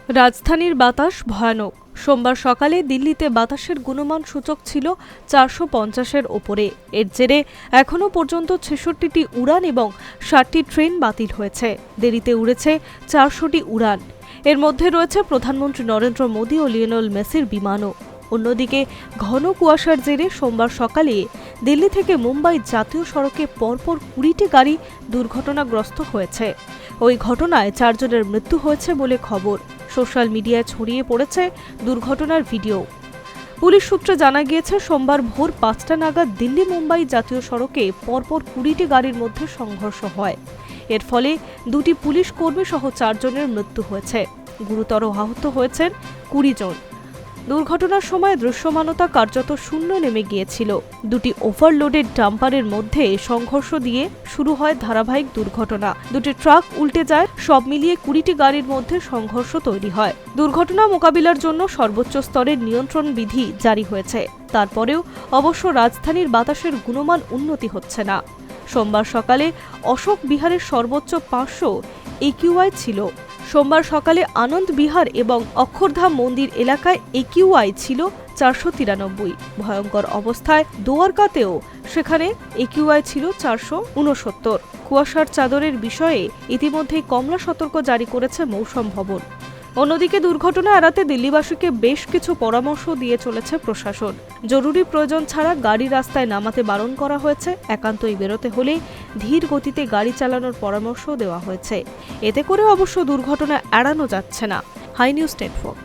রাজধানীর বাতাস ভয়ানক। সোমবার সকালে দিল্লিতে বাতাসের গুণমান সূচক ছিল 450-এর ওপরে। এর জেরে এখনও পর্যন্ত 66টি উড়ান এবং 60টি ট্রেন বাতিল হয়েছে। দেরিতে উড়েছে 400টি উড়ান। এর মধ্যে রয়েছে প্রধানমন্ত্রী নরেন্দ্র মোদী ও লিওনেল মেসির বিমানও। অন্যদিকে ঘন কুয়াশার জেরে সোমবার সকালে দিল্লি থেকে মুম্বাই জাতীয় সড়কে পরপর 20টি গাড়ি দুর্ঘটনাগ্রস্ত হয়েছে। ওই ঘটনায় 4 জনের মৃত্যু হয়েছে বলে খবর। সোশ্যাল মিডিয়ায় ছড়িয়ে পড়েছে দুর্ঘটনার ভিডিও। পুলিশ সূত্রে জানা গিয়েছে, সোমবার ভোর 5টা নাগাদ দিল্লি মুম্বাই জাতীয় সড়কে পরপর 20টি গাড়ির মধ্যে সংঘর্ষ হয়। এর ফলে 2টি পুলিশ কর্মী সহ 4 জনের মৃত্যু হয়েছে। গুরুতর আহত হয়েছেন 20 জন। দুর্ঘটনার সময় দৃশ্যমানতা কার্যত শূন্য নেমে গিয়েছিল। 2টি ওভারলোডেড ডাম্পারের মধ্যে সংঘর্ষ দিয়ে শুরু হয় ধারাবাহিক দুর্ঘটনা। 2টি ট্রাক উল্টে যায়। সব মিলিয়ে 20টি গাড়ির মধ্যে সংঘর্ষ তৈরি হয়। দুর্ঘটনা মোকাবিলার জন্য সর্বোচ্চ স্তরের নিয়ন্ত্রণ বিধি জারি হয়েছে। তারপরেও অবশ্য রাজধানীর বাতাসের গুণমান উন্নতি হচ্ছে না। সোমবার সকালে অশোক বিহারের সর্বোচ্চ 500 AQI ছিল। সোমবার সকালে আনন্দ বিহার এবং অক্ষরধাম মন্দির এলাকায় AQI ছিল 493। ভয়ঙ্কর অবস্থায় দোয়ারকাতেও সেখানে AQI ছিল 469। কুয়াশার চাদরের বিষয়ে ইতিমধ্যেই কমলা সতর্ক জারি করেছে মৌসম ভবন। অন্যদিকে দুর্ঘটনা এড়াতে দিল্লিবাসীকে বেশ কিছু পরামর্শ দিয়ে চলেছে প্রশাসন। জরুরি প্রয়োজন ছাড়া গাড়ি রাস্তায় নামাতে বারণ করা হয়েছে। একান্তই বেরোতে হলে ধীর গতিতে গাড়ি চালানোর পরামর্শ দেওয়া হয়েছে। এতে করে অবশ্য দুর্ঘটনা এড়ানো যাচ্ছে না। High news network.